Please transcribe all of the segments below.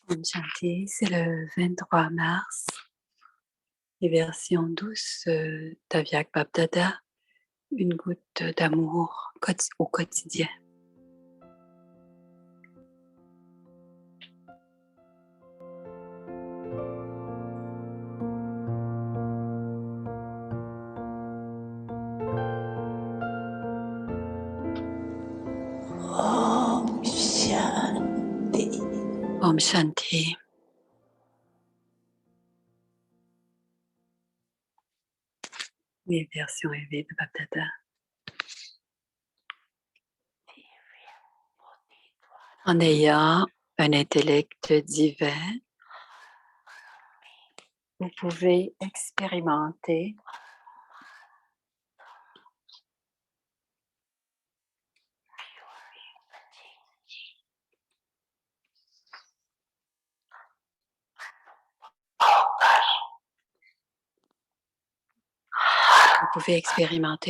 Om Shanti, c'est le 23 mars, les versions douces d'Avyak Bapdada, une goutte d'amour au quotidien. Om Shanti. Om Shanti. Les versions élevées de Bapdada. En ayant un intellect divin, vous pouvez expérimenter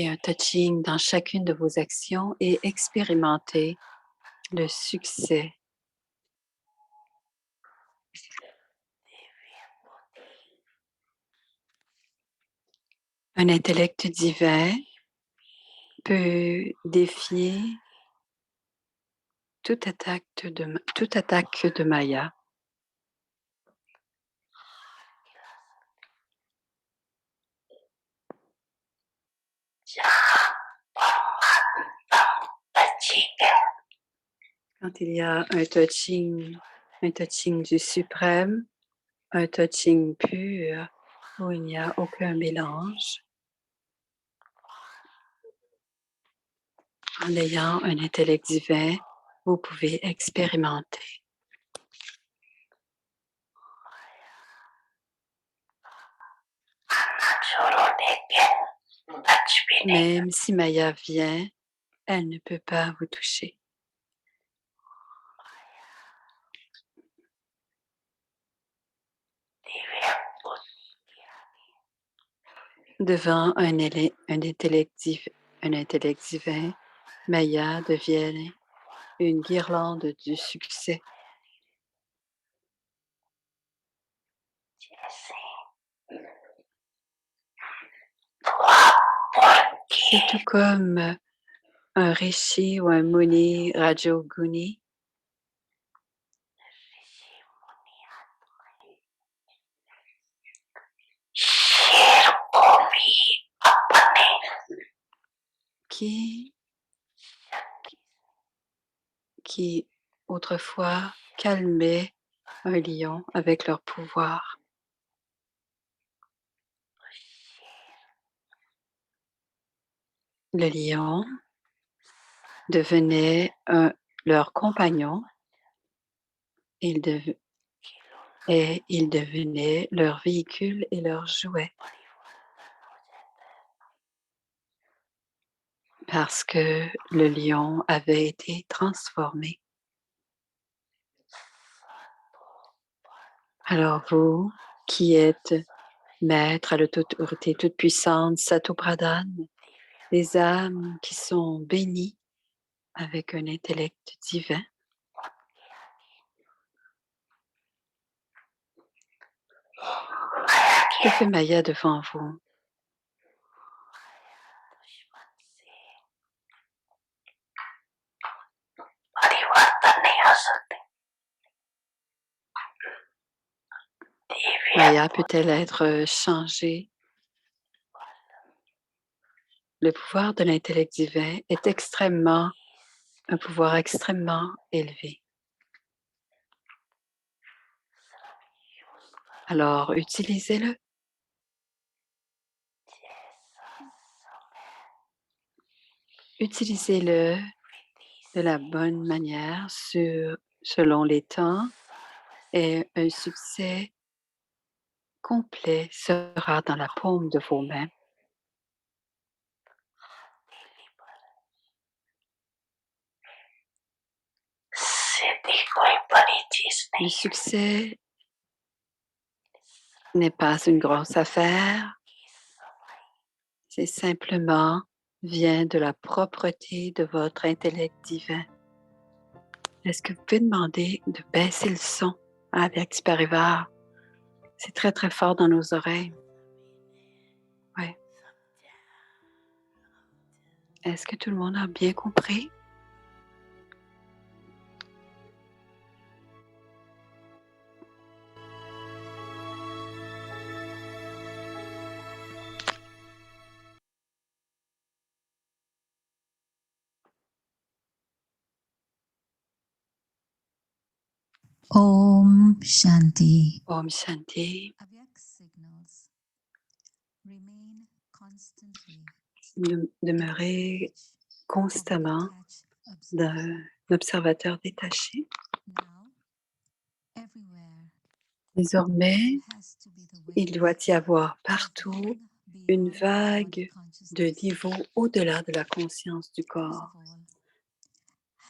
un touching dans chacune de vos actions et expérimenter le succès. Un intellect divin peut défier toute attaque de Maya. Quand il y a un touching du suprême, un touching pur, où il n'y a aucun mélange, en ayant un intellect divin, vous pouvez expérimenter. Même si Maya vient, elle ne peut pas vous toucher. Devant un intellect divin, Maya devient une guirlande du succès. C'est tout comme un Rishi ou un Muni Rajoguni qui autrefois calmaient un lion avec leur pouvoir. Le lion devenait leur compagnon et il devenait leur véhicule et leur jouet. Parce que le lion avait été transformé. Alors vous, qui êtes maître à l'autorité toute puissante, Sato Pradhan, les âmes qui sont bénies avec un intellect divin, que fait Maya devant vous? Maya peut-elle être changée? Le pouvoir de l'intellect divin est un pouvoir extrêmement élevé. Alors, utilisez-le. Utilisez-le de la bonne manière selon les temps et un succès complet sera dans la paume de vos mains. Le succès n'est pas une grosse affaire, c'est simplement vient de la propreté de votre intellect divin. Est-ce que vous pouvez demander de baisser le son Avyakti-Parivar, c'est très, très fort dans nos oreilles. Ouais. Est-ce que tout le monde a bien compris? Om Shanti. Om Shanti. Avyak signals remain constantly Demeurer constamment d'un observateur détaché. now everywhere. Désormais, Has to be the way il doit y avoir partout une vague de niveau au-delà de la conscience du corps.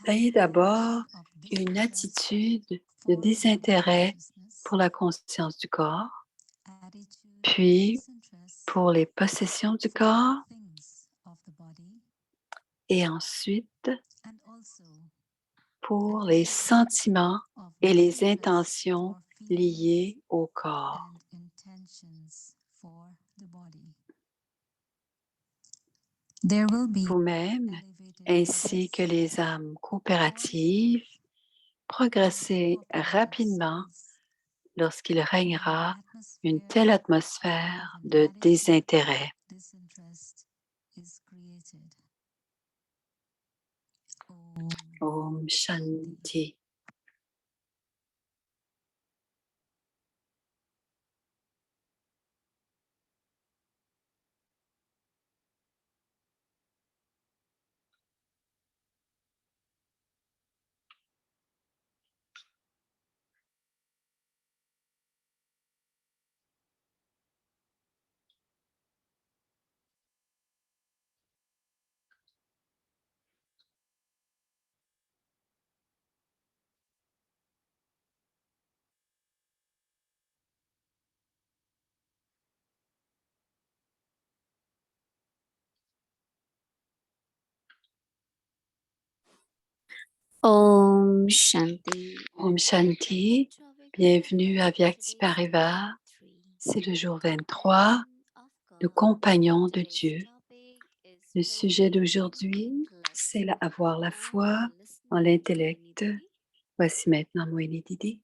Ayez d'abord une attitude de désintérêt pour la conscience du corps, puis pour les possessions du corps, et ensuite pour les sentiments et les intentions liées au corps. Vous-même, ainsi que les âmes coopératives, progressez rapidement lorsqu'il régnera une telle atmosphère de désintérêt. Om Shanti. Om Shanti. Om Shanti. Bienvenue à Vyakti-Parivar. C'est le jour 23, le compagnon de Dieu. Le sujet d'aujourd'hui, c'est avoir la foi en l'intellect. Voici maintenant Moini Didi.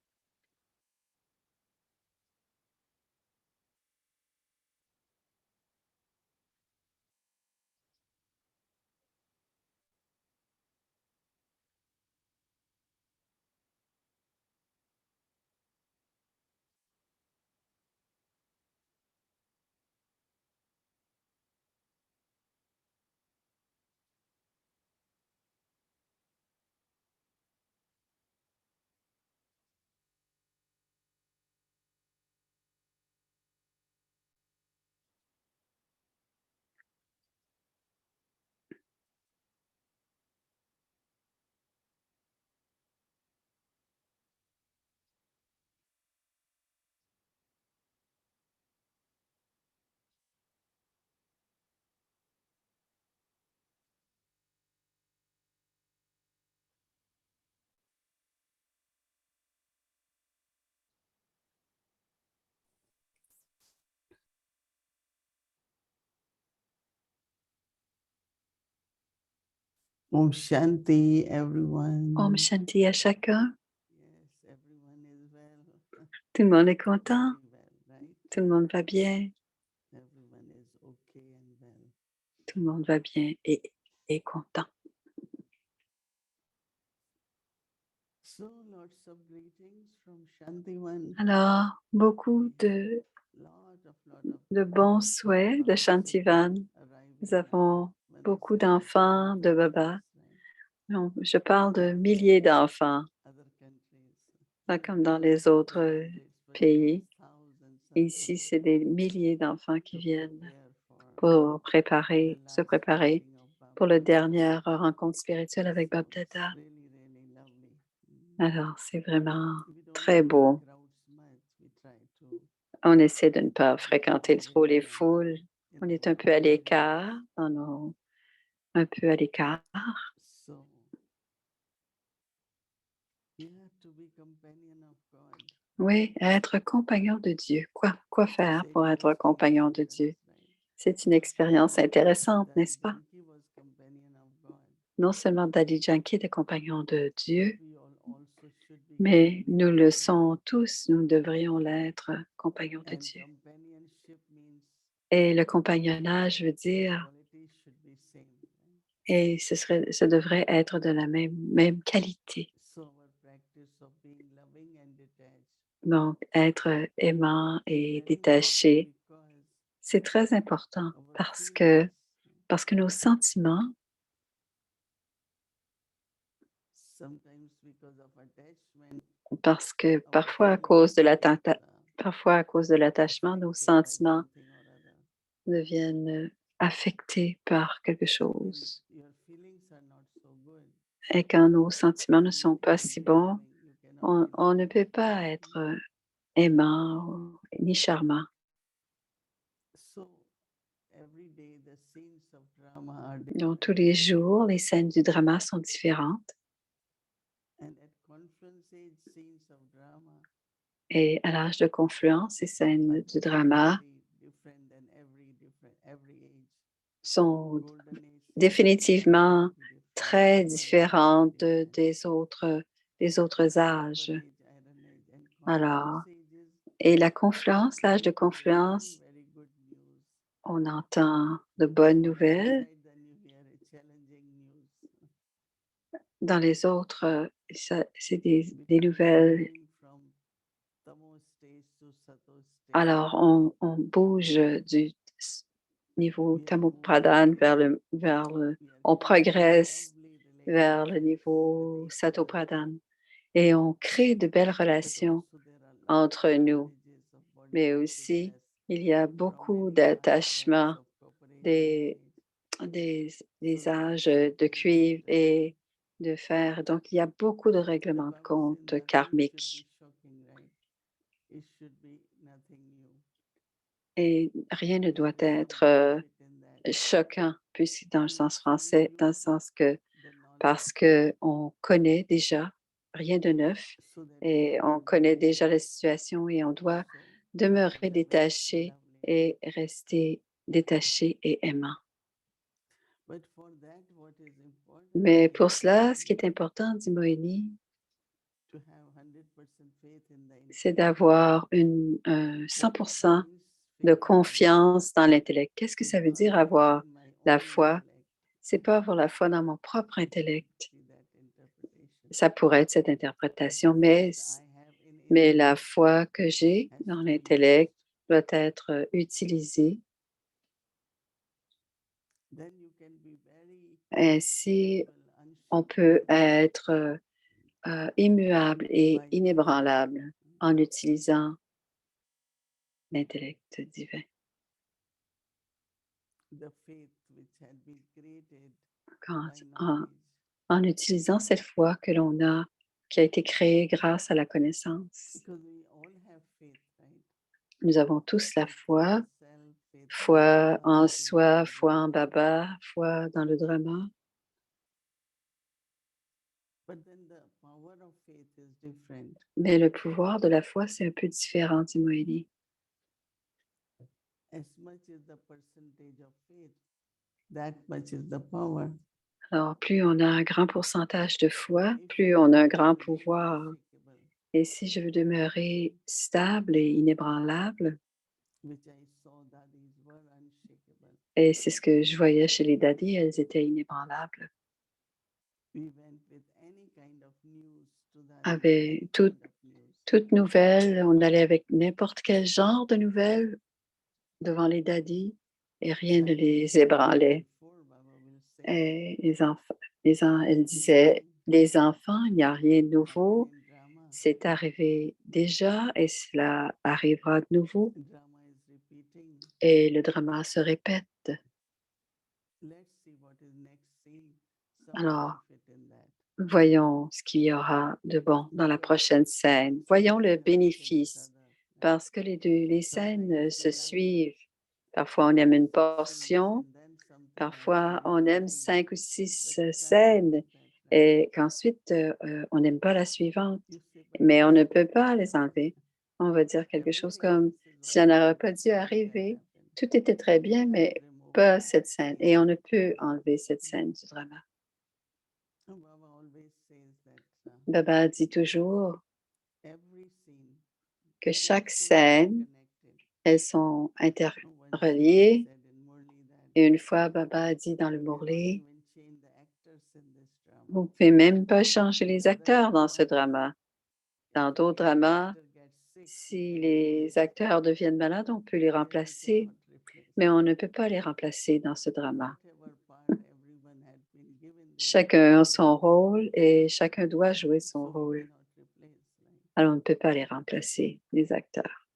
Om Shanti, everyone. Om Shanti à chacun. Yes, everyone is well. Tout le monde est content. Doing well, right? Tout le monde va bien. Everyone is okay and well. Tout le monde va bien et est content. So lots of greetings from Shantivan. Alors, beaucoup de bons souhaits de Shantivan. Nous avons beaucoup d'enfants de Baba. Non, je parle de milliers d'enfants, pas comme dans les autres pays. Ici, c'est des milliers d'enfants qui viennent pour se préparer pour la dernière rencontre spirituelle avec Bab Dada. Alors, c'est vraiment très beau. On essaie de ne pas fréquenter trop les foules. On est un peu à l'écart, un peu à l'écart. Oui, être compagnon de Dieu. Quoi faire Same pour was être compagnon de companion, Dieu? right? C'est une expérience intéressante, Daddy n'est-ce pas? Janki was companion of God, Non seulement Daddy Yankee était compagnon de but Dieu, we all also should be mais nous companion le of God. sommes tous, nous devrions l'être, compagnons de And Dieu. companionship means Et le compagnonnage veut the dire, quality should be same, right? et ce devrait être de la même qualité. So our practice of being loving and detached Donc, être aimant is et very important détaché, because c'est très important our parce que, feelings, parce que nos sentiments, sometimes because of attachment, parce que our parfois feelings get parfois à cause de l'attachement, nos affected by sentiments something or other. deviennent affectés par quelque When chose. your feelings are not so good, Et quand nos sentiments ne then you sont pas cannot si be bons, loving, you cannot be on ne peut detached. pas être aimant ni charmant. So every day the scenes of drama are Donc, tous different. les jours, les scènes du drama sont différentes. And at confluence age, scenes of drama Et à l'âge de confluence, ces are scènes du drama definitely different than every age. sont Golden age scenes are définitivement definitely different. très Golden age is différentes very different. des autres âges. Copper age, iron age, and Alors, confluence ages, et la confluence, l'âge we de hear very, confluence, very good news. on entend de bonnes But nouvelles. outside then you hear a challenging news. Dans les autres, c'est des Because we are nouvelles. moving from tamo stage to sato stage. Alors, on bouge du niveau We are Tamopradhan moving, on we are creating progresse lovely vers le relationships niveau with each other. Satopradhan et on crée de belles But relations also there are a lot of entre nous. bondages of body Mais aussi, consciousness il y a from beaucoup many d'attachements aspects of copper age, des, iron age. des So there âges is de something cuivre important. et de fer. Donc, il y a beaucoup de The règlements de Baba said compte nothing should be karmiques shocking, right? It should be nothing new. et rien ne There doit is some être benefit in that. choquant, puisque dans le We sens we français, dans le use sens que the knowledge parce que on connaît déjà rien de neuf so that we et on can connaît remain déjà la situation et on doit also demeurer loving, détaché lovely. et rester détaché et aimant. But for that, what is important, Mais says pour cela, ce qui Moini, est important, dit Moïni, to have 100% faith in the c'est intellect. d'avoir What it 100% means, de faith in the intellect, confiance dans l'intellect. Qu'est-ce que is ça veut not dire faith avoir in my la own foi? intellect. C'est pas avoir la foi dans mon propre It intellect. could be that interpretation. Ça pourrait être cette But interprétation, the faith I have in mais la intellect foi que j'ai has dans to be used. l'intellect doit être utilisée. Then you can be very Ainsi, immovable, on peut unshakable être immuable et by using inébranlable en utilisant l'intellect divin. the faith which had been created Quand- by en, knowledge. en utilisant cette foi que l'on a, qui a été créée grâce à la connaissance. Because we all have faith, right? Nous avons tous la Faith in foi, ourselves, faith in foi Baba, en faith soi, in foi en drama. Baba, foi dans le drama. But then the power of faith is different. Mais le pouvoir de la foi, c'est un peu différent, dit Moïli. As much as the percentage of faith, that much is the power. Alors, plus on a un grand pourcentage de foi, If plus I on a un want to grand remain pouvoir. unshakable, Et si je veux demeurer stable et inébranlable, which I saw daddies were unshakable, et c'est ce que je voyais chez les daddies, elles étaient inébranlables. we went with any kind of news to daddies, Avec any kind of news. toute nouvelle, on allait avec n'importe quel genre de nouvelles devant les daddies et rien ne Like les ébranlait. before Baba will say, Et elle disait, les enfants, il n'y a rien de nouveau, happen in drama. c'est arrivé déjà et cela arrivera de nouveau Drama is repeating. et le drama se répète. Let's see what is next scene. Some Alors, benefit in that. voyons ce qu'il y aura de bon dans la prochaine scène. Voyons le bénéfice parce que les scènes se suivent. Parfois, on aime une portion, parfois, on aime 5 ou 6 scènes et qu'ensuite, on n'aime pas la suivante. Mais on ne peut pas les enlever. On va dire quelque chose comme si ça n'aurait pas dû arriver. Tout était très bien, mais pas cette scène. Et on ne peut enlever cette scène du drama. Baba dit toujours que chaque scène, elles sont interreliées. Et une fois, Baba a dit dans le Murli, vous ne pouvez même pas changer les acteurs dans ce drama. Dans d'autres dramas, si les acteurs deviennent malades, on peut les remplacer, mais on ne peut pas les remplacer dans ce drama. Chacun a son rôle et chacun doit jouer son rôle. Alors, on ne peut pas les remplacer, les acteurs.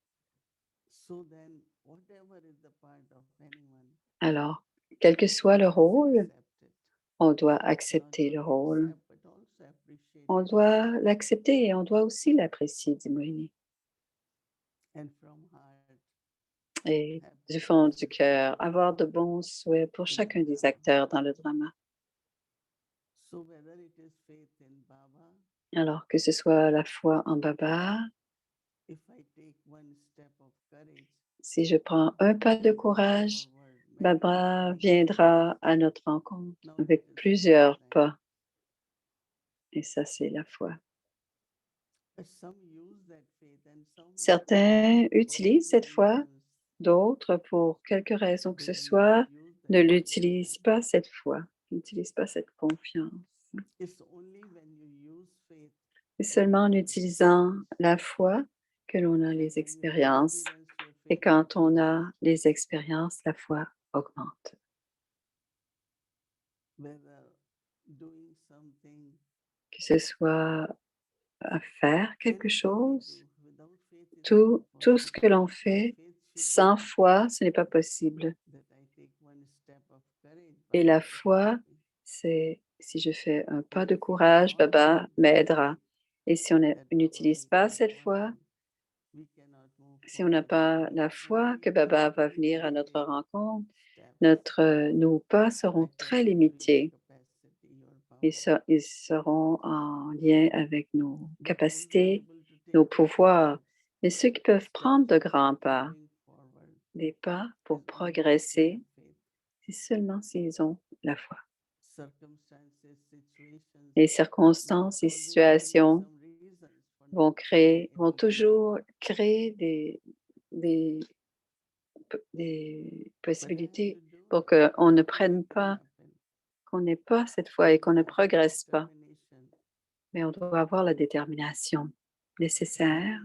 Alors, quel que soit le rôle, on doit accepter le rôle. On doit l'accepter et on doit aussi l'apprécier, dit Moïni. Et du fond du cœur, avoir de bons souhaits pour chacun des acteurs dans le drama. Alors que ce soit la foi en Baba, si je prends un pas de courage, Baba viendra à notre rencontre avec plusieurs pas. Et ça, c'est la foi. Certains utilisent cette foi, d'autres, pour quelque raison que ce soit, ne l'utilisent pas cette foi, n'utilisent pas cette confiance. C'est seulement en utilisant la foi que l'on a les expériences. Et quand on a les expériences, la foi augmente. Que ce soit à faire quelque chose, tout ce que l'on fait sans foi, ce n'est pas possible. Et la foi, c'est si je fais un pas de courage, Baba m'aidera. Et si on n'utilise pas cette foi, si on n'a pas la foi que Baba va venir à notre rencontre, nos pas seront très limités. Ils seront en lien avec nos capacités, nos pouvoirs. Mais ceux qui peuvent prendre de grands pas, des pas pour progresser, c'est seulement s'ils ont la foi. Les circonstances et situations vont toujours créer des possibilités pour qu'on ne prenne pas, qu'on n'ait pas cette foi et qu'on ne progresse pas. Mais on doit avoir la détermination nécessaire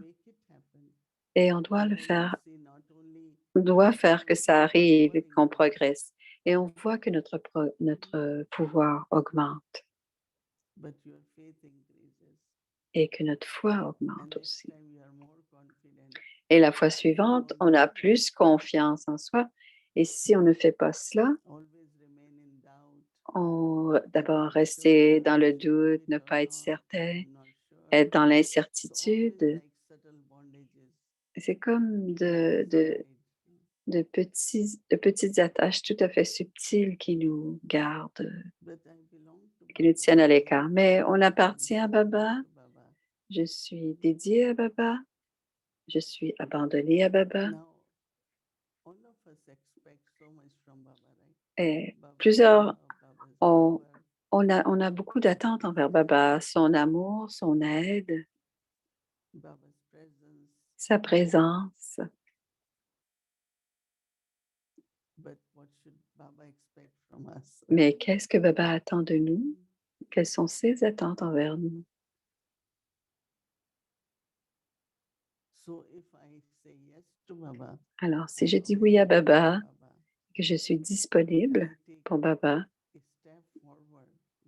et on doit le faire. On doit faire que ça arrive et qu'on progresse. Et on voit que notre pouvoir augmente et que notre foi augmente aussi. Et la fois suivante, on a plus confiance en soi. Et si on ne fait pas cela, on va d'abord rester dans le doute, ne pas être certain, être dans l'incertitude. C'est comme de petites attaches tout à fait subtiles qui nous gardent, qui nous tiennent à l'écart. Mais on appartient à Baba. Je suis dédiée à Baba. Je suis abandonnée à Baba. Et plusieurs, on a beaucoup d'attentes envers Baba, son amour, son aide, sa présence. Mais qu'est-ce que Baba attend de nous? Quelles sont ses attentes envers nous? Alors, si je dis oui à Baba, que je suis disponible pour Baba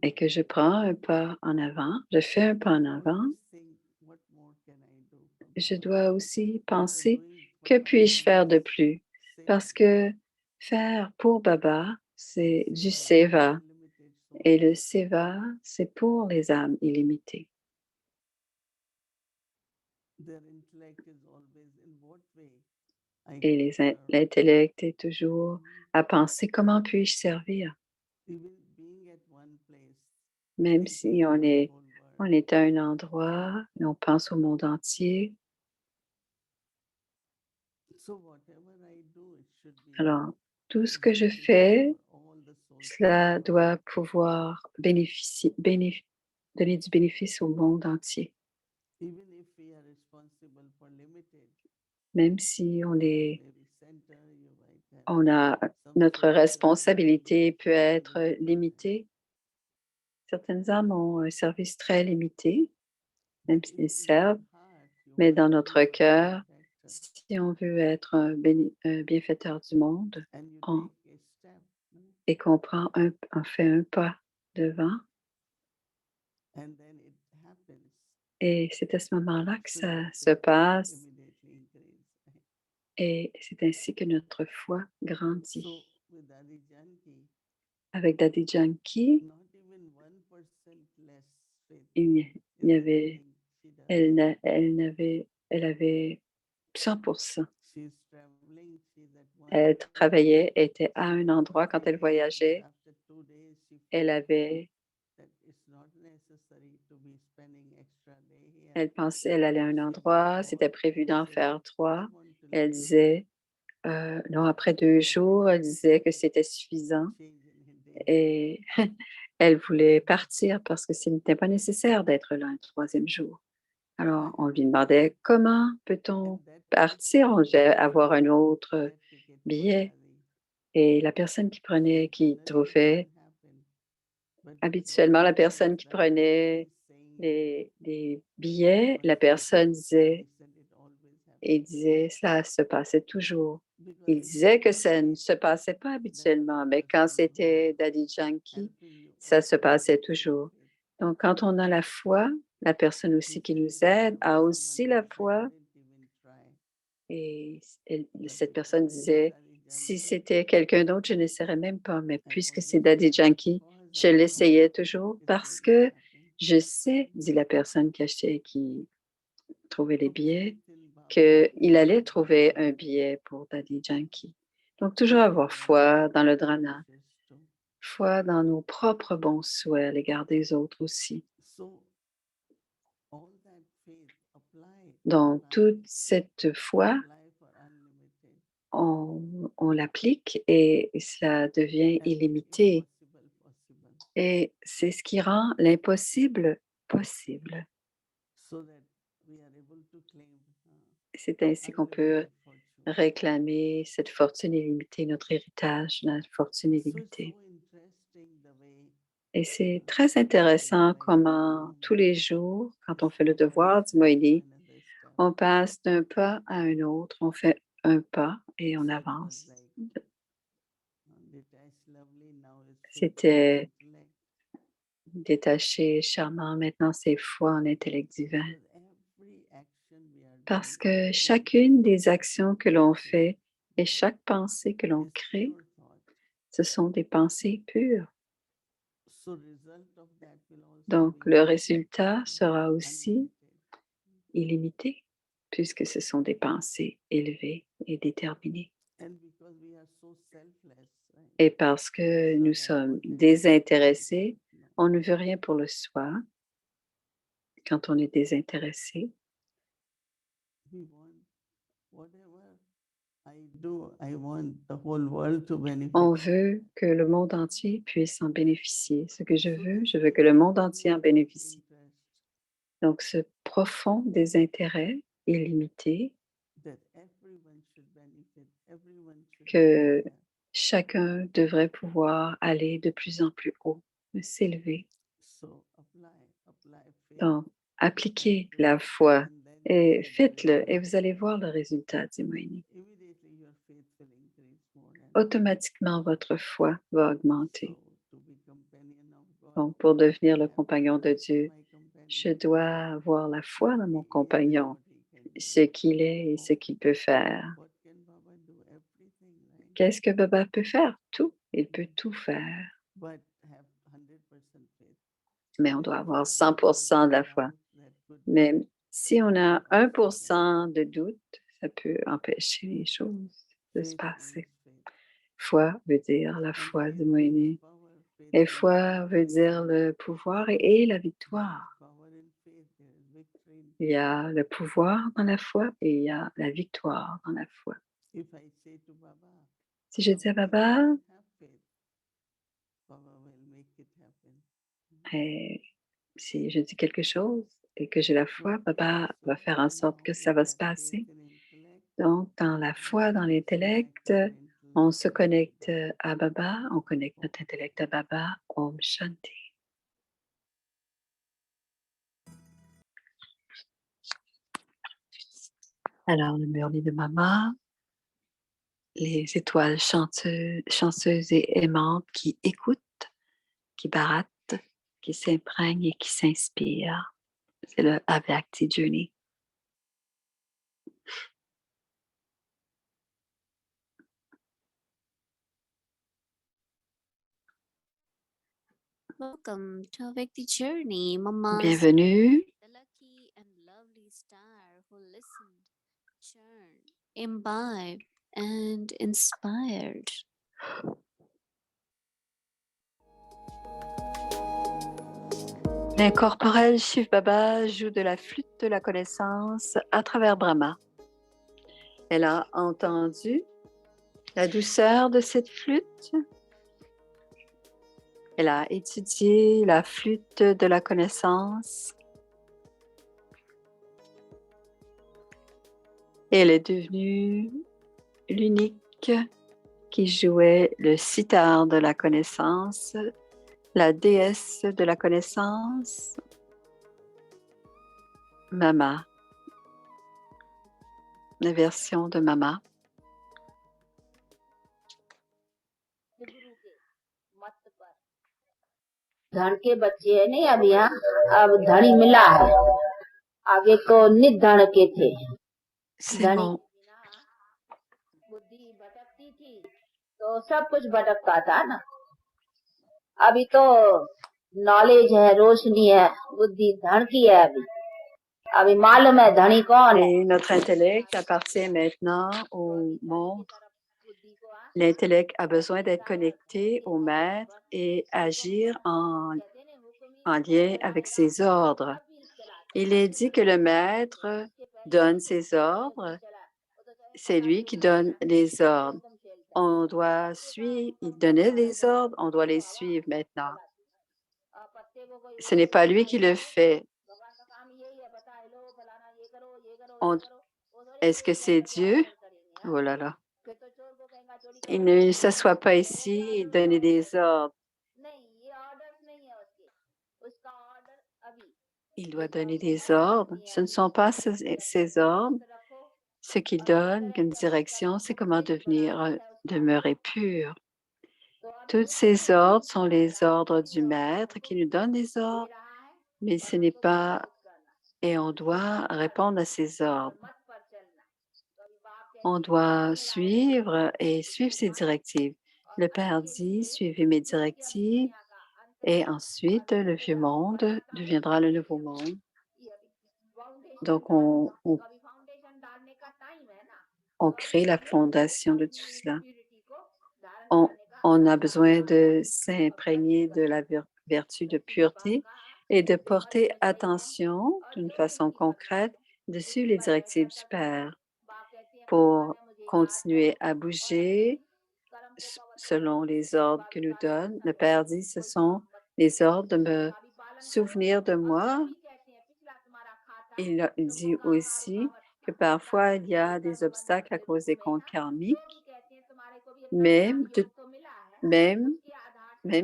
et que je prends un pas en avant, je fais un pas en avant, je dois aussi penser que puis-je faire de plus? Parce que faire pour Baba, c'est du seva. Et le seva, c'est pour les âmes illimitées. Et l'intellect est toujours à penser comment puis-je servir? Même si on est à un endroit et on pense au monde entier, So whatever I do, it should be Alors, tout ce que je beneficial fais, for all the souls in the cela world. doit pouvoir donner du bénéfice au monde entier, Even if we are responsible for limited, même si maybe center, you might have some notre souls responsabilité peut serving être limited. limitée. Certaines âmes ont un service très limité, même But s'ils in servent, your heart, you mais want dans to be notre a cœur, benefactor, si on veut être un bienfaiteur du monde and you on- take a step, et qu'on on fait un pas devant, and then it happens. et c'est à ce moment-là que So ça your se faith will passe, immediately increase. Right? et c'est ainsi que notre foi grandit. So with Adi Janki, Avec Daddy Janki, not even 1% less faith il y in y avait, anything she does. elle avait 100%. She's traveling, she's at one Elle place, travaillait, était à she un goes for endroit quand elle 5 days, but voyageait. after 2 days she Elle feels avait, that it's not necessary to be spending extra day here. elle pensait, elle allait à un She endroit, withdraws c'était prévu and d'en says, faire I 3. want to Elle live disait, non, après 2 jours, elle disait que c'était suffisant change in her day. et elle voulait partir parce que ce n'était pas nécessaire d'être là un 3e jour. Alors, on lui demandait, comment peut-on And that partir? On devait avoir un autre that ticket for billet. Adi. Et la personne qui Generally trouvait, doesn't happen. But habituellement, la whatever personne is qui right, prenait he's saying les billets, la personne disait, it always et happens. disait, cela se passait toujours. Because Il if disait you que ça ne believe se passait pas that habituellement, mais the quand person who c'était is Daddy Yankee, helping you ça se also has passait the same toujours. faith. Donc, quand on a la foi, la personne aussi If qui it nous is aide a someone aussi la else, I foi. wouldn't even try. Et But cette because personne it is disait, Adi si Janki, c'était quelqu'un d'autre, je n'essaierais même pas, mais I puisque c'est always Daddy try Yankee, because je I know l'essayais toujours it's parce going to que happen. je sais, dit la personne qui trouvait les So billets, faith in Baba qu'il is allait trouver un very billet pour Daddy Yankee. Donc, so toujours we avoir have foi our dans le good drana, wishes too. foi dans nos propres bons souhaits à l'égard des autres aussi. So all that faith Donc, toute cette foi, apply for unlimited on l'applique et cela devient and illimité. impossible possible. Et c'est ce qui rend l'impossible possible. So that we are able to claim C'est ainsi qu'on peut unlimited fortune. réclamer cette fortune illimitée, notre héritage, la fortune So it's illimitée. so interesting the way Et c'est très intéressant comment tous les jours, quand on fait le devoir du Moïni, on passe d'un pas à un autre, on fait un pas et on avance. C'était détaché, charmant, maintenant c'est foi en intellect divin. Parce que chacune des actions que l'on fait et chaque pensée que l'on crée, ce sont des pensées pures. Donc, le résultat sera aussi illimité, puisque ce sont des pensées élevées et déterminées. Et parce que nous sommes désintéressés, on ne veut rien pour le soi. Quand on est désintéressé, on veut que le monde entier puisse en bénéficier. Ce que je veux que le monde entier en bénéficie. Donc, ce profond désintérêt illimité, que chacun devrait pouvoir aller de plus en plus haut, s'élever. Donc, appliquez la foi et faites-le et vous allez voir le résultat, dit Moïni. Automatiquement, votre foi va augmenter. Donc, pour devenir le compagnon de Dieu, je dois avoir la foi dans mon compagnon, ce qu'il est et ce qu'il peut faire. Qu'est-ce que Baba peut faire? Tout. Il peut tout faire. Mais on doit avoir 100% de la foi. Mais si on a 1% de doute, ça peut empêcher les choses de se passer. Foi veut dire la foi du Moïni. Et foi veut dire le pouvoir et la victoire. Il y a le pouvoir dans la foi et il y a la victoire dans la foi. If I say to Baba, Si je dis à Baba, have faith, Baba will make it happen. si je dis quelque chose et que j'ai la foi, Baba va faire en sorte que ça va se passer. Donc, dans la foi, dans l'intellect, on se connecte à Baba, on connecte notre intellect à Baba. Om Shanti. Alors, le murmure de Mama, les étoiles chanceuses et aimantes qui écoutent, qui barattent, qui s'imprègnent et qui s'inspirent. C'est le Avyakti Journey. Welcome to Avyakti Journey, Mama. Bienvenue. The lucky and lovely star who listened, churned, imbibed, and inspired. L'incorporel Shiv Baba joue de la flûte de la connaissance à travers Brahma. Elle a entendu la douceur de cette flûte. Elle a étudié la flûte de la connaissance. Et elle est devenue l'unique qui jouait le sitar de la connaissance, la déesse de la connaissance, Mama, la version de Mama. धन के बच्चे है नहीं अब यहाँ अब धनी मिला है आगे तो निर्धन के थे C'est धनी mon, बुद्धि भटकती थी तो सब कुछ भटकता था ना अभी तो नॉलेज है रोशनी है बुद्धि धन की है अभी मालूम है धनी कौन है et notre intellect appartient maintenant au monde. L'intellect a besoin d'être connecté au maître et agir en lien avec ses ordres. Il est dit que le maître donne ses ordres, c'est lui qui donne les ordres. On doit suivre, il donnait les ordres, on doit les suivre maintenant. Ce n'est pas lui qui le fait. Est-ce que c'est Dieu? Oh là là. Il ne s'assoit pas ici et donne des ordres. Il doit donner des ordres. Ce ne sont pas ses ordres. Ce qu'il donne comme direction, c'est comment demeurer pur. Tous ces ordres sont les ordres du maître qui nous donne des ordres, mais ce n'est pas... Et on doit répondre à ces ordres. On doit suivre ses directives. Le Père dit, suivez mes directives, et ensuite le vieux monde deviendra le nouveau monde. Donc, on crée la fondation de tout cela. On a besoin de s'imprégner de la vertu de pureté et de porter attention d'une façon concrète de suivre les directives du Père pour continuer à bouger selon les ordres que nous donne. Le Père dit, ce sont les ordres de me souvenir de moi. Il dit aussi que parfois, il y a des obstacles à cause des comptes karmiques, même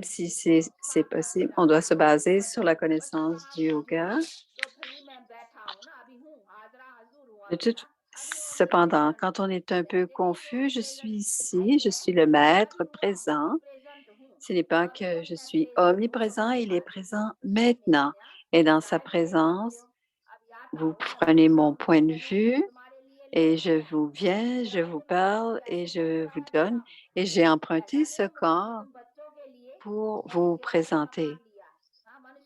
si c'est possible, on doit se baser sur la connaissance du yoga. Cependant, quand on est un peu confus, je suis ici, je suis le maître présent. Ce n'est pas que je suis omniprésent, il est présent maintenant. Et dans sa présence, vous prenez mon point de vue et je vous viens, je vous parle et je vous donne. Et j'ai emprunté ce corps pour vous présenter.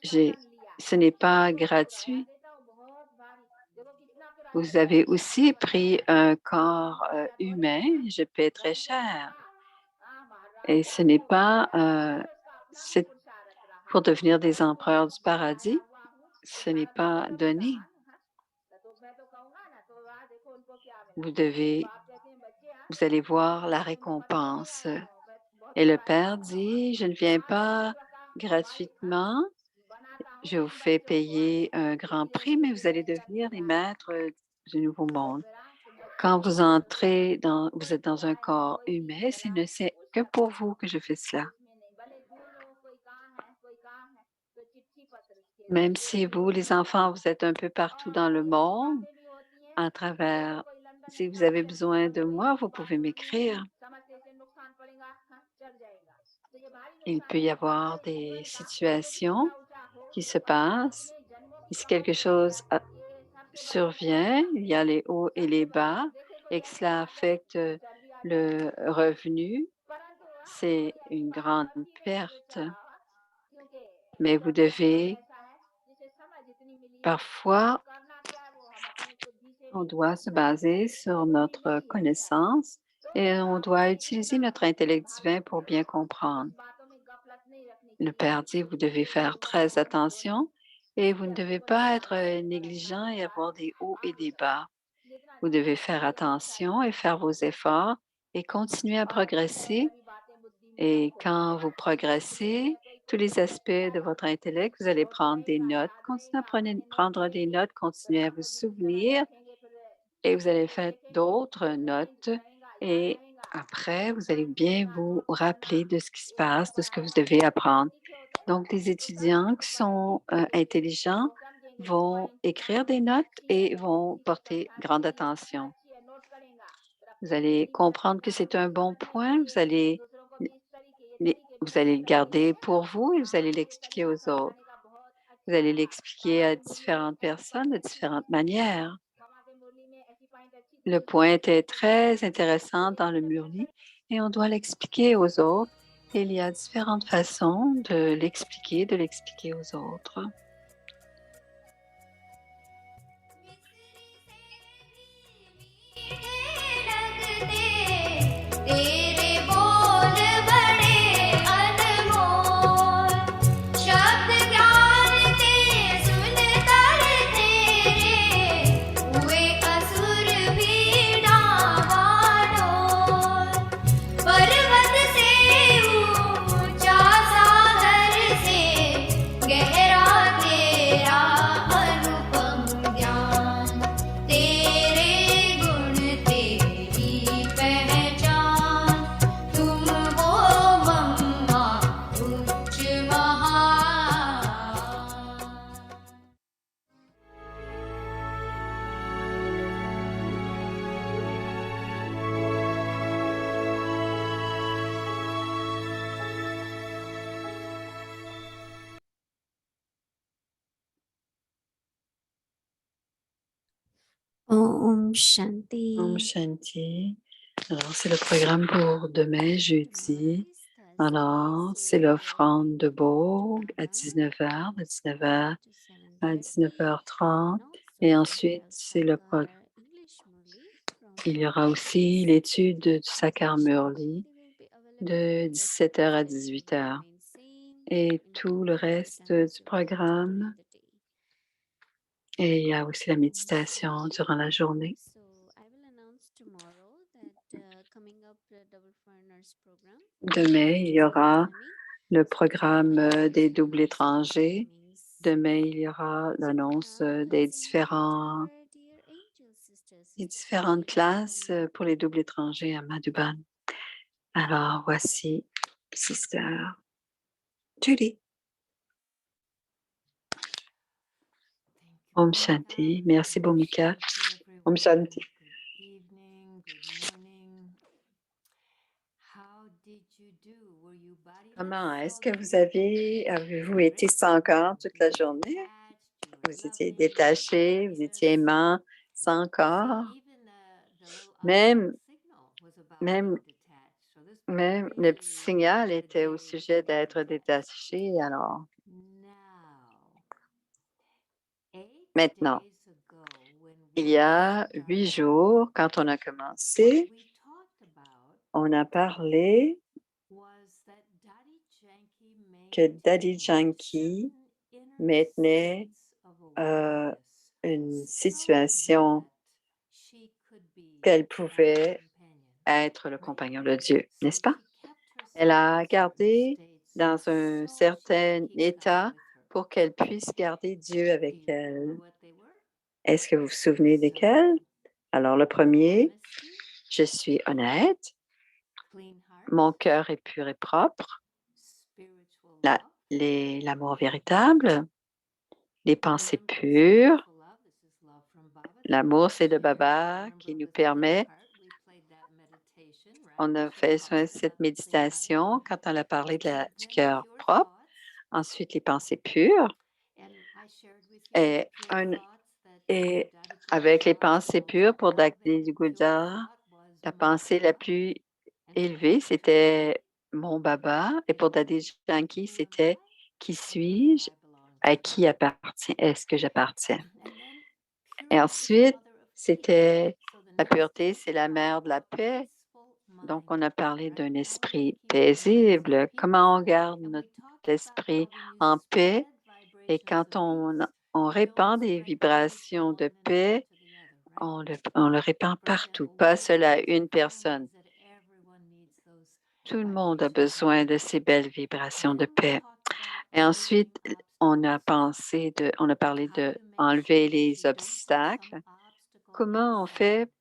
Ce n'est pas gratuit. Vous avez aussi pris un corps humain, je paie très cher. Et ce n'est pas pour devenir des empereurs du paradis, ce n'est pas donné. vous allez voir la récompense. Et le père dit, je ne viens pas gratuitement, je vous fais payer un grand prix, mais vous allez devenir les maîtres du nouveau monde. Quand vous vous êtes dans un corps humain, c'est que pour vous que je fais cela. Même si vous, les enfants, vous êtes un peu partout dans le monde, si vous avez besoin de moi, vous pouvez m'écrire. Il peut y avoir des situations qui se passent. Et si quelque chose survient, il y a les hauts et les bas, et que cela affecte le revenu, c'est une grande perte. Mais vous devez, parfois, on doit se baser sur notre connaissance et on doit utiliser notre intellect divin pour bien comprendre. Le Père dit, vous devez faire très attention et vous ne devez pas être négligent et avoir des hauts et des bas. Vous devez faire attention et faire vos efforts et continuer à progresser. Et quand vous progressez, tous les aspects de votre intellect, vous allez prendre des notes. Continuez à prendre des notes, continuez à vous souvenir et vous allez faire d'autres notes. Et après, vous allez bien vous rappeler de ce qui se passe, de ce que vous devez apprendre. Donc, les étudiants qui sont intelligents vont écrire des notes et vont porter grande attention. Vous allez comprendre que c'est un bon point. Vous allez le garder pour vous et vous allez l'expliquer aux autres. Vous allez l'expliquer à différentes personnes de différentes manières. Le point était très intéressant dans le Murli et on doit l'expliquer aux autres. Et il y a différentes façons de l'expliquer aux autres. Om Shanti. Om Shanti. Alors, c'est le programme pour demain, jeudi. Alors, c'est l'offrande de Bourg à 19h, de 19h à 19h30. Et ensuite, c'est le programme. Il y aura aussi l'étude du Sakar Murli de 17h à 18h. Et tout le reste du programme. Et il y a aussi la méditation durant la journée. Demain, il y aura le programme des doubles étrangers. Demain, il y aura l'annonce des différentes classes pour les doubles étrangers à Madhuban. Alors, voici Sister Judy. Om Shanti. Merci, Bhumika. Om Shanti. Comment est-ce que avez-vous été sans corps toute la journée? Vous étiez détaché, vous étiez aimant, sans corps. Même le petit signal était au sujet d'être détaché. Alors, maintenant, il y a 8 jours, quand on a commencé, on a parlé que Daddy Janki maintenait une situation qu'elle pouvait être le compagnon de Dieu, n'est-ce pas? Elle a gardé dans un certain état pour qu'elle puisse garder Dieu avec elle. Est-ce que vous vous souvenez desquels? Alors, le premier, je suis honnête, mon cœur est pur et propre, l'amour véritable, les pensées pures. L'amour, c'est de Baba qui nous permet. On a fait cette méditation quand on a parlé du cœur propre. Ensuite, les pensées pures. Et, et avec les pensées pures pour Daddy Gouda, la pensée la plus élevée, c'était mon Baba. Et pour Daddy Janki, c'était qui suis-je? À qui est-ce que j'appartiens? Et ensuite, c'était la pureté, c'est la mère de la paix. Donc, on a parlé d'un esprit paisible. Comment on garde notre esprit en paix? Et quand on répand des vibrations de paix, on le répand partout, pas seul à une personne. Tout le monde a besoin de ces belles vibrations de paix. Et ensuite, on a parlé de enlever les obstacles. Comment on fait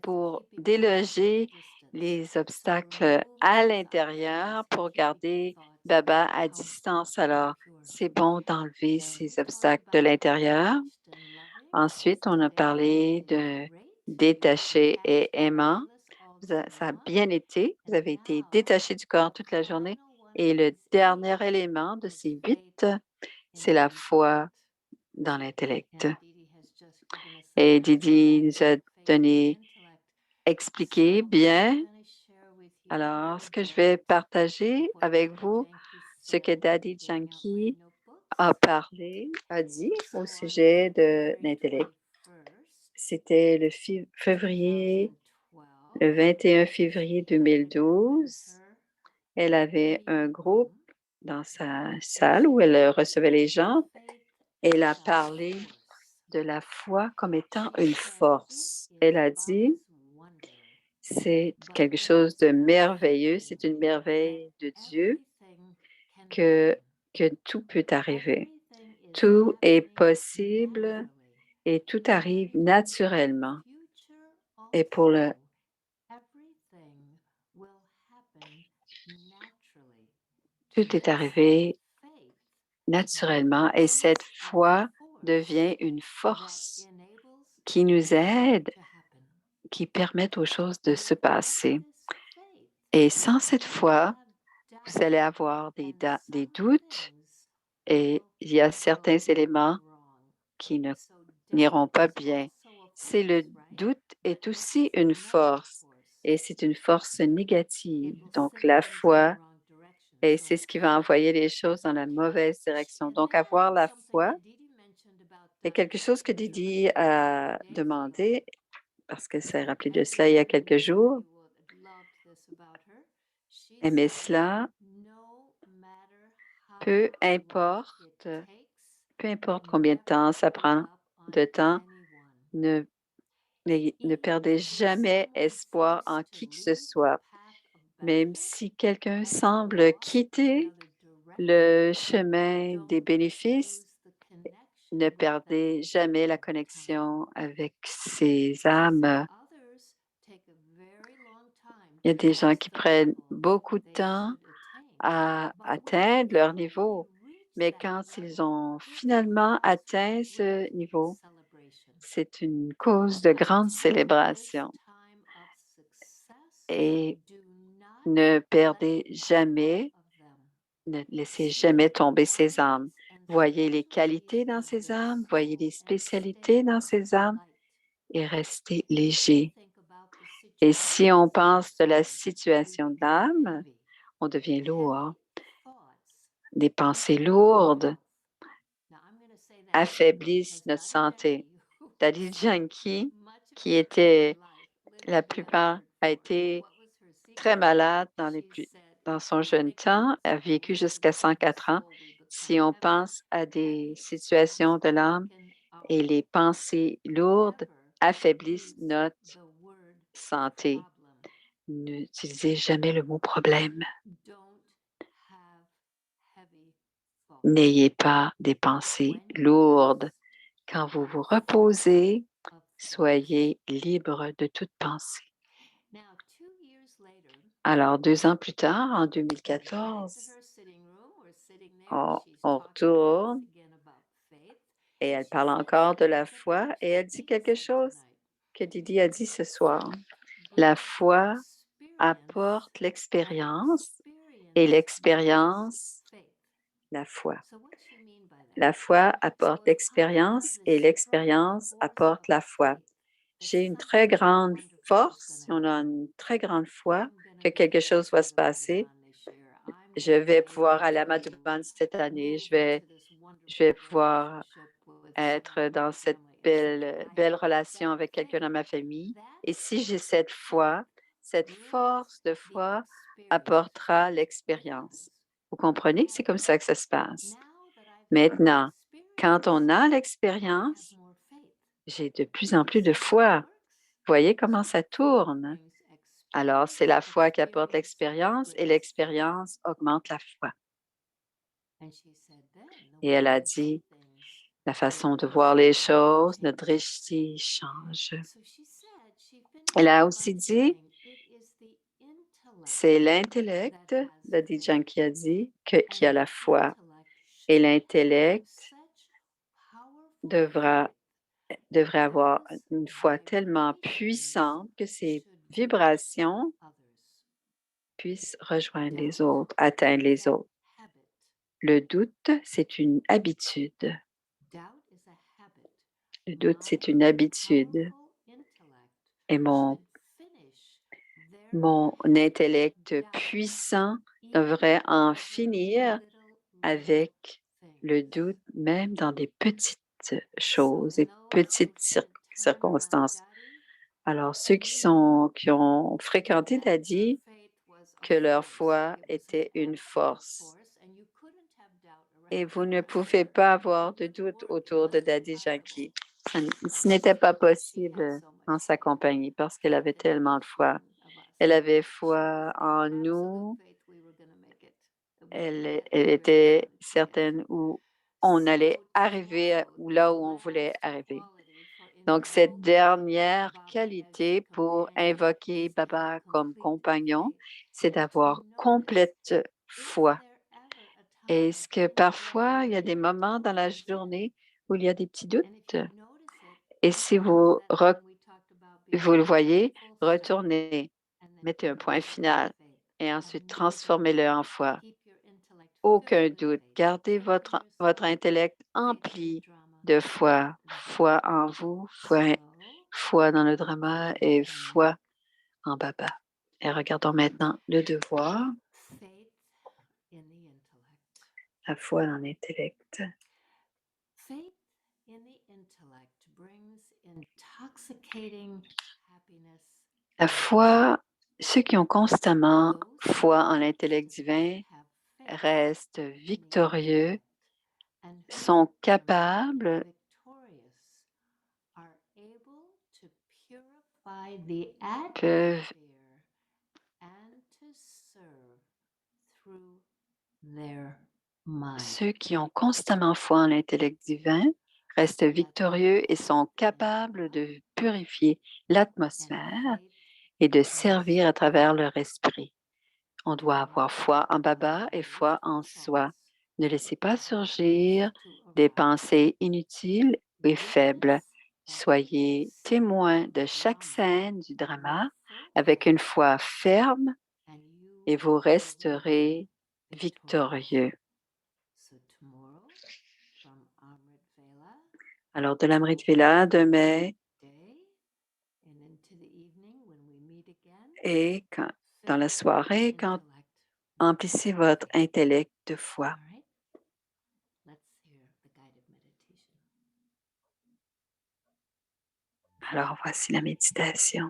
pour déloger les obstacles à l'intérieur pour garder Baba à distance? Alors, c'est bon d'enlever ces obstacles de l'intérieur. Ensuite, on a parlé de détaché et aimant. Ça a bien été. Vous avez été détaché du corps toute la journée. Et le dernier élément de ces 8, c'est la foi dans l'intellect. Et Didi nous a expliqué bien. Alors, ce que je vais partager avec vous, ce que Daddy Janki a dit au sujet de l'intellect. C'était le 21 février 2012. Elle avait un groupe dans sa salle où elle recevait les gens. Elle a parlé de la foi comme étant une force. Elle a dit, c'est quelque chose de merveilleux, c'est une merveille de Dieu que tout peut arriver. Tout est possible et tout arrive naturellement. Et tout est arrivé naturellement et cette foi devient une force qui nous aide, qui permet aux choses de se passer. Et sans cette foi, vous allez avoir des doutes et il y a certains éléments qui n'iront pas bien. C'est le doute est aussi une force et c'est une force négative. Donc, la foi, et c'est ce qui va envoyer les choses dans la mauvaise direction. Donc, avoir la foi, c'est quelque chose que Didi a demandé parce qu'elle s'est rappelée de cela il y a quelques jours. Mais cela, peu importe combien de temps ça prend de temps, ne perdez jamais espoir en qui que ce soit. Même si quelqu'un semble quitter le chemin des bénéfices, ne perdez jamais la connexion avec ces âmes. Il y a des gens qui prennent beaucoup de temps à atteindre leur niveau, mais quand ils ont finalement atteint ce niveau, c'est une cause de grande célébration. Et ne perdez jamais, ne laissez jamais tomber ces âmes. Voyez les qualités dans ces âmes, voyez les spécialités dans ces âmes et restez léger. Et si on pense de la situation de l'âme, on devient lourd. Des pensées lourdes affaiblissent notre santé. Daddy Janki, qui était la plupart, a été très malade dans son jeune temps, a vécu jusqu'à 104 ans. Si on pense à des situations de l'âme et les pensées lourdes affaiblissent notre santé. N'utilisez jamais le mot problème. N'ayez pas des pensées lourdes. Quand vous vous reposez, soyez libre de toute pensée. Alors, 2 ans plus tard, en 2014, on retourne et elle parle encore de la foi et elle dit quelque chose que Didi a dit ce soir. La foi apporte l'expérience et l'expérience, la foi. La foi apporte l'expérience et l'expérience apporte la foi. J'ai une très grande force, on a une très grande foi que quelque chose va se passer. Je vais pouvoir aller à Madhuban cette année. Je vais pouvoir être dans cette belle relation avec quelqu'un dans ma famille. Et si j'ai cette foi, cette force de foi apportera l'expérience. Vous comprenez? C'est comme ça que ça se passe. Maintenant, quand on a l'expérience, j'ai de plus en plus de foi. Voyez comment ça tourne. Alors, c'est la foi qui apporte l'expérience et l'expérience augmente la foi. Et elle a dit, la façon de voir les choses, notre drishti change. Elle a aussi dit, c'est l'intellect, Dadi Janki a dit, qui a la foi. Et l'intellect devrait avoir une foi tellement puissante que ses vibrations puissent rejoindre les autres, atteindre les autres. Le doute, c'est une habitude. Le doute, c'est une habitude. Et mon intellect puissant devrait en finir avec le doute, même dans des petites choses et petites circonstances. Alors, ceux qui ont fréquenté Dadi, que leur foi était une force. Et vous ne pouvez pas avoir de doute autour de Dadi Janki. Ce n'était pas possible en sa compagnie parce qu'elle avait tellement de foi. Elle avait foi en nous. Elle était certaine où on allait arriver ou là où on voulait arriver. Donc, cette dernière qualité pour invoquer Baba comme compagnon, c'est d'avoir complète foi. Est-ce que parfois, il y a des moments dans la journée où il y a des petits doutes? Et si vous le voyez, retournez, mettez un point final et ensuite transformez-le en foi. Aucun doute. Gardez votre intellect empli de foi. Foi en vous, foi dans le drama et foi en Baba. Et regardons maintenant le devoir, la foi dans l'intellect. La foi, ceux qui ont constamment foi en l'intellect divin restent victorieux, sont capables peuvent ceux qui ont constamment foi en l'intellect divin restent victorieux et sont capables de purifier l'atmosphère et de servir à travers leur esprit. On doit avoir foi en Baba et foi en soi. Ne laissez pas surgir des pensées inutiles et faibles. Soyez témoins de chaque scène du drama avec une foi ferme et vous resterez victorieux. Alors, de l'Amrit Vela, demain, et dans la soirée, quand emplissez votre intellect de foi. Alors, voici la méditation.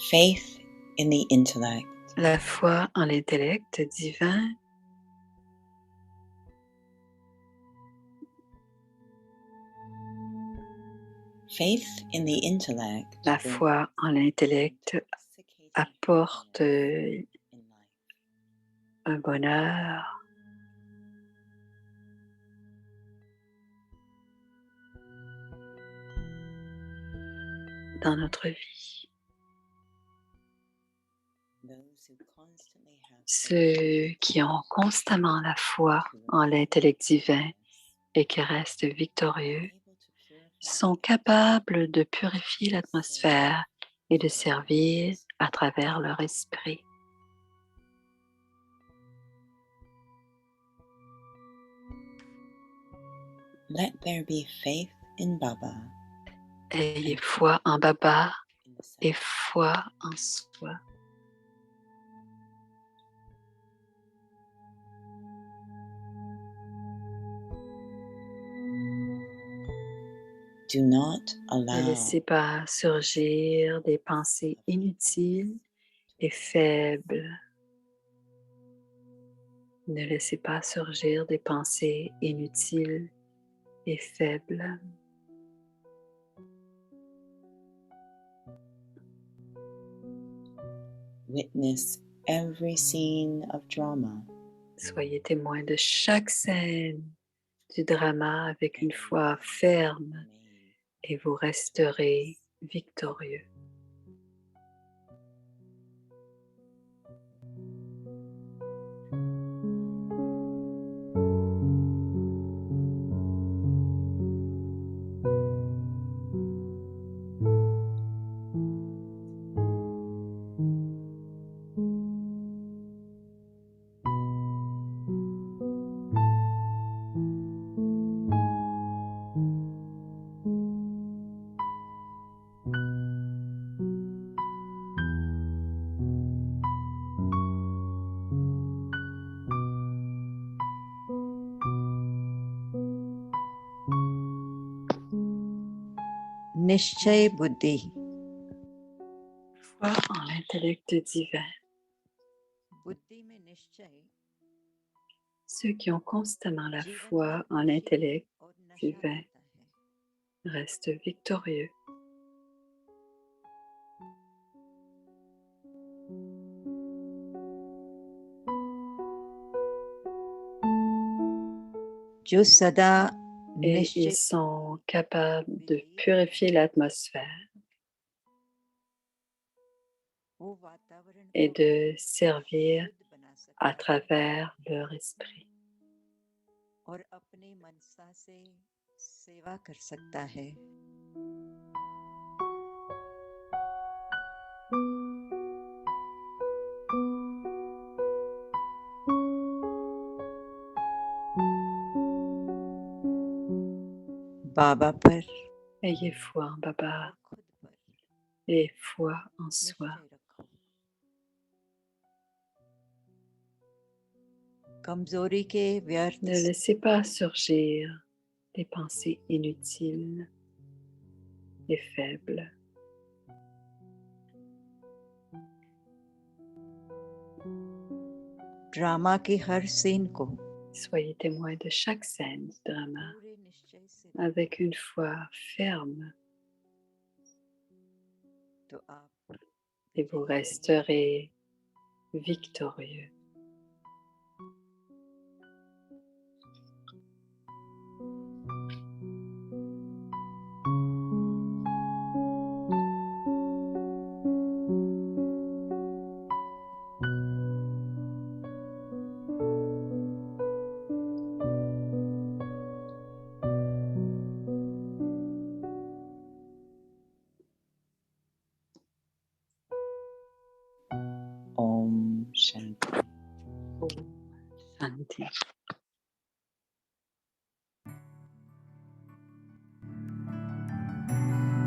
Faith in the intellect. La foi en l'intellect divin. Faith in the intellect La brings foi en l'intellect intoxicating apporte happiness in life. un bonheur dans notre vie. Those who constantly have Ceux qui ont constamment la foi en l'intellect divin et qui restent victorieux sont capables de purifier l'atmosphère et de servir à travers leur esprit. Let there be faith in Baba, Ayez foi en Baba in the et self. foi en soi. Do not Ne allow laissez pas surgir des pensées inutiles et faibles. Ne laissez pas surgir des pensées inutiles et faibles. witness every scene of drama Soyez témoin de chaque scène du drama avec une foi ferme et vous resterez victorieux. निश्चय बुद्धि Foi en l'intellect divin. बुद्धि में निश्चय Ceux qui ont constamment la जीवन foi में en खुशी l'intellect और नशा divin आता है। restent victorieux. जो सदा Et निश्चय ils sont capables de purifier l'atmosphère वो वातावरण et को de servir शुद्ध बना सकता à है travers leur esprit. और अपनी मनसा से सेवा कर सकता है। बाबा पर Ayez foi en Baba और खुद पर et foi en soi. निश्चय रखो। कमजोरी के व्यर्थ Ne laissez pas surgir des pensées inutiles et faibles. Drama की हर सीन को Soyez témoin de chaque scène du drama पूरे निश्चय से avec une foi ferme तो आप et vous resterez victorieux. Om Shanti. Shanti.